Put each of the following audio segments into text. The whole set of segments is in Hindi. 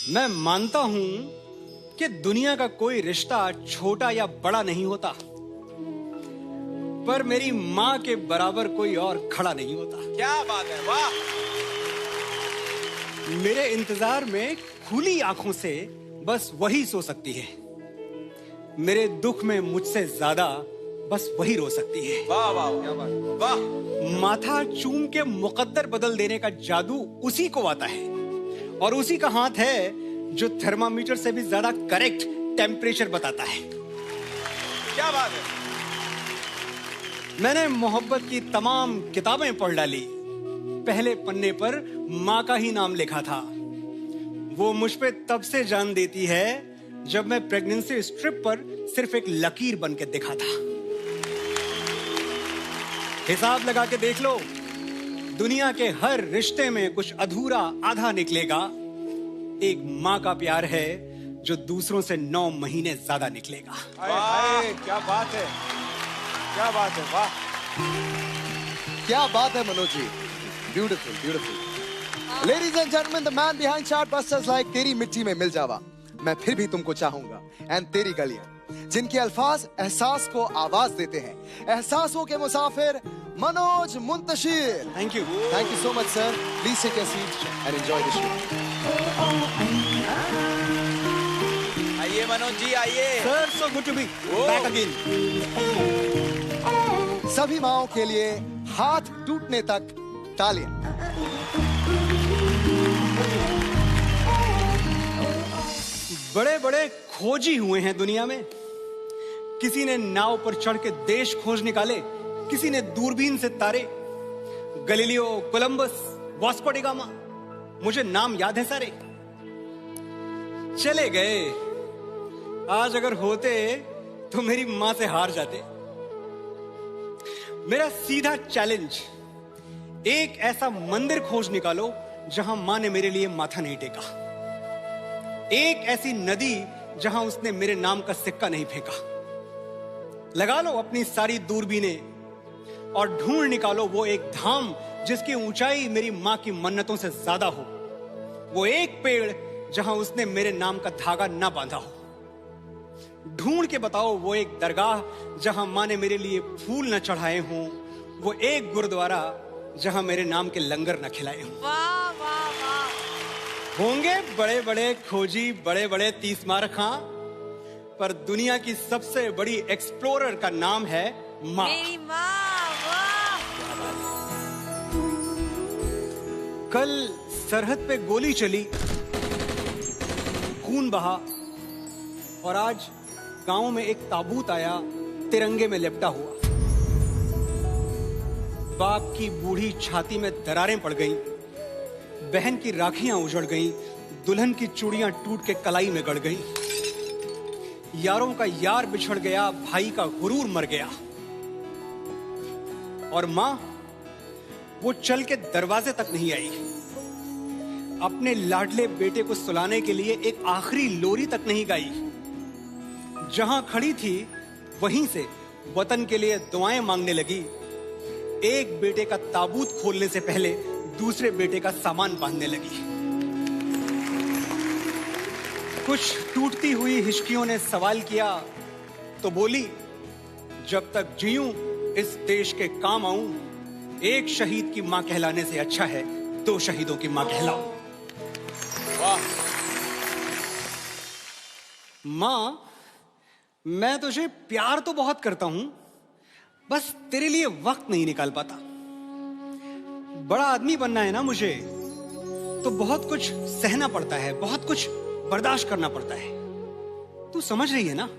मैं मानता हूं कि दुनिया का कोई रिश्ता छोटा या बड़ा नहीं होता, पर मेरी मां के बराबर कोई और खड़ा नहीं होता। क्या बात है, वाह। मेरे इंतजार में खुली आंखों से बस वही सो सकती है। मेरे दुख में मुझसे ज्यादा बस वही रो सकती है। वाह वाह, क्या बात, वाह। माथा चूम के मुकद्दर बदल देने का जादू उसी को आता है, और उसी का हाथ है जो थर्मामीटर से भी ज्यादा करेक्ट टेम्परेचर बताता है। क्या बात है। मैंने मोहब्बत की तमाम किताबें पढ़ डाली, पहले पन्ने पर माँ का ही नाम लिखा था। वो मुझ पे तब से जान देती है जब मैं प्रेगनेंसी स्ट्रिप पर सिर्फ एक लकीर बन के दिखा था। हिसाब लगा के देख लो, दुनिया के हर रिश्ते में कुछ अधूरा आधा निकलेगा। एक माँ का प्यार है जो दूसरों से 9 महीने ज्यादा निकलेगा। वाह, क्या बात है, क्या बात है, वाह। क्या बात है Manoj ji, beautiful beautiful. Ladies and gentleman, the man behind chartbusters like Teri Mitti में मिल जावा, मैं फिर भी तुमको चाहूंगा, एंड तेरी गलियां, जिनके अल्फाज एहसास को आवाज देते हैं। एहसासों के मुसाफिर Manoj Muntashir. Thank you so much sir. Please take your seat and enjoy the show. आइए मनोज जी, आइए। Sir, so good to be back again. सभी माओं के लिए हाथ टूटने तक तालियां। बड़े बड़े खोजी हुए हैं दुनिया में। किसी ने नाव पर चढ़ के देश खोज निकाले, किसी ने दूरबीन से तारे। Galileo, Columbus, Vasco D gamma, मुझे नाम याद है सारे। चले गए। आज अगर होते तो मेरी मां से हार जाते। मेरा सीधा चैलेंज, एक ऐसा मंदिर खोज निकालो जहां मां ने मेरे लिए माथा नहीं टेका। एक ऐसी नदी जहां उसने मेरे नाम का सिक्का नहीं फेंका। लगा लो अपनी सारी दूरबीनें और ढूंढ निकालो वो एक धाम जिसकी ऊंचाई मेरी मां की मन्नतों से ज्यादा हो। वो एक पेड़ जहां उसने मेरे नाम का धागा ना बांधा हो। ढूंढ के बताओ वो एक दरगाह जहां मां ने मेरे लिए फूल न चढ़ाए हों। वो एक गुरुद्वारा जहां मेरे नाम के लंगर न खिलाए हों। वाह वाह वाह। होंगे बड़े बड़े खोजी, बड़े बड़े तीसमार खां, पर दुनिया की सबसे बड़ी एक्सप्लोरर का नाम है माँ। मेरी माँ, वाह। कल सरहद पे गोली चली, खून बहा, और आज गांव में एक ताबूत आया तिरंगे में लिपटा हुआ। बाप की बूढ़ी छाती में दरारें पड़ गईं, बहन की राखियां उजड़ गईं, दुल्हन की चूड़ियां टूट के कलाई में गड़ गईं। यारों का यार बिछड़ गया, भाई का गुरूर मर गया। और मां, वो चल के दरवाजे तक नहीं आई। अपने लाडले बेटे को सुलाने के लिए एक आखिरी लोरी तक नहीं गाई। जहां खड़ी थी वहीं से वतन के लिए दुआएं मांगने लगी। एक बेटे का ताबूत खोलने से पहले दूसरे बेटे का सामान बांधने लगी। कुछ टूटती हुई हिचकियों ने सवाल किया तो बोली, जब तक जीऊं इस देश के काम आऊं, एक शहीद की मां कहलाने से अच्छा है 2 शहीदों की मां कहलाऊं। वाह। मां, मैं तुझे प्यार तो बहुत करता हूं, बस तेरे लिए वक्त नहीं निकाल पाता। बड़ा आदमी बनना है ना मुझे, तो बहुत कुछ सहना पड़ता है, बहुत कुछ बर्दाश्त करना पड़ता है। तू समझ रही है ना?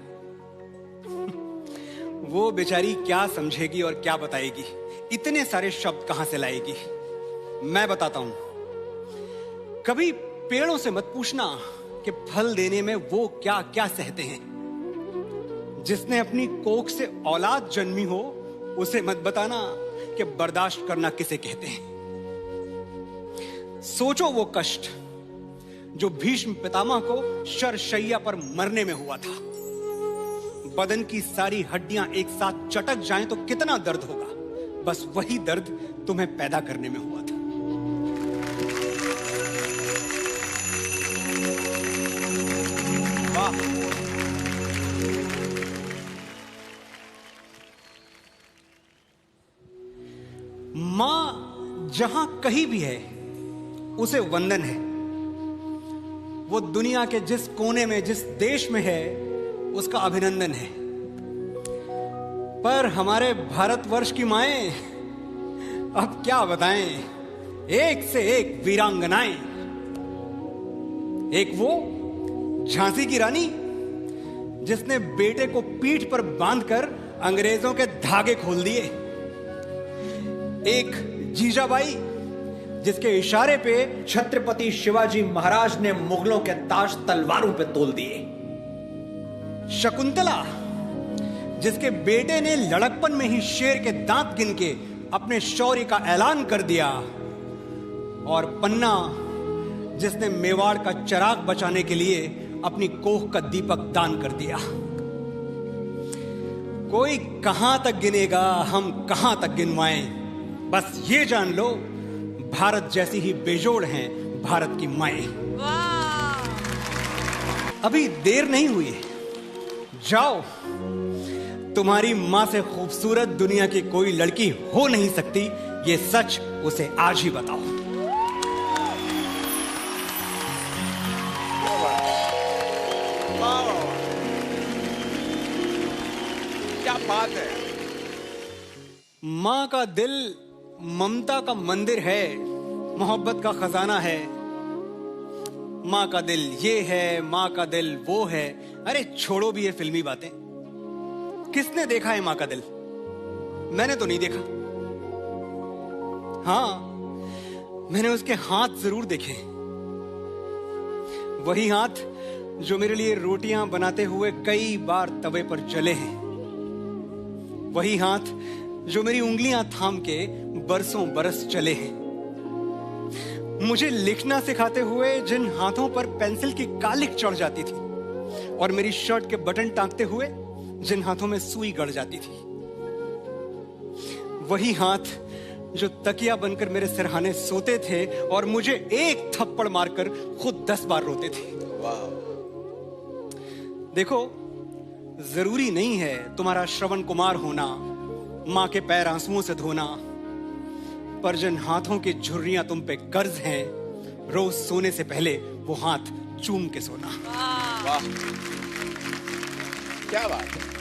वो बेचारी क्या समझेगी और क्या बताएगी, इतने सारे शब्द कहां से लाएगी। मैं बताता हूं। कभी पेड़ों से मत पूछना कि फल देने में वो क्या क्या सहते हैं। जिसने अपनी कोख से औलाद जन्मी हो, उसे मत बताना कि बर्दाश्त करना किसे कहते हैं। सोचो वो कष्ट जो भीष्म पितामह को शरशैया पर मरने में हुआ था। बदन की सारी हड्डियां एक साथ चटक जाएं तो कितना दर्द होगा। बस वही दर्द तुम्हें पैदा करने में हुआ था। वाह। मां जहां कहीं भी है उसे वंदन है। वो दुनिया के जिस कोने में, जिस देश में है, उसका अभिनंदन है। पर हमारे भारतवर्ष की माएं, अब क्या बताएं, एक से एक वीरांगनाएं। एक वो झांसी की रानी जिसने बेटे को पीठ पर बांधकर अंग्रेजों के धागे खोल दिए। एक जीजाबाई जिसके इशारे पे छत्रपति शिवाजी महाराज ने मुगलों के ताज तलवारों पे तोल दिए। शकुंतला जिसके बेटे ने लड़कपन में ही शेर के दांत गिन के अपने शौर्य का ऐलान कर दिया। और पन्ना जिसने मेवाड़ का चिराग बचाने के लिए अपनी कोख का दीपक दान कर दिया। कोई कहां तक गिनेगा, हम कहां तक गिनवाएं। बस ये जान लो, भारत जैसी ही बेजोड़ हैं भारत की माएं। वाह। अभी देर नहीं हुई, जाओ। तुम्हारी मां से खूबसूरत दुनिया की कोई लड़की हो नहीं सकती, ये सच उसे आज ही बताओ। वाह, क्या बात है। मां का दिल ममता का मंदिर है, मोहब्बत का खजाना है। मां का दिल ये है, मां का दिल वो है। अरे छोड़ो भी ये फिल्मी बातें। किसने देखा है मां का दिल? मैंने तो नहीं देखा। हाँ, मैंने उसके हाथ जरूर देखे। वही हाथ जो मेरे लिए रोटियां बनाते हुए कई बार तवे पर जले हैं। वही हाथ जो मेरी उंगलियां थाम के बरसों बरस चले हैं। मुझे लिखना सिखाते हुए जिन हाथों पर पेंसिल की कालिक चढ़ जाती थी, और मेरी शर्ट के बटन टांगते हुए जिन हाथों में सुई गड़ जाती थी। वही हाथ जो तकिया बनकर मेरे सिरहाने सोते थे और मुझे एक थप्पड़ मारकर खुद 10 बार रोते थे। देखो, जरूरी नहीं है तुम्हारा श्रवण कुमार होना, मां के पैर आंसुओं से धोना। पर जिन हाथों की झुर्रियां तुम पे कर्ज हैं, रोज सोने से पहले वो हाथ चूम के सोना। वाह, क्या बात है।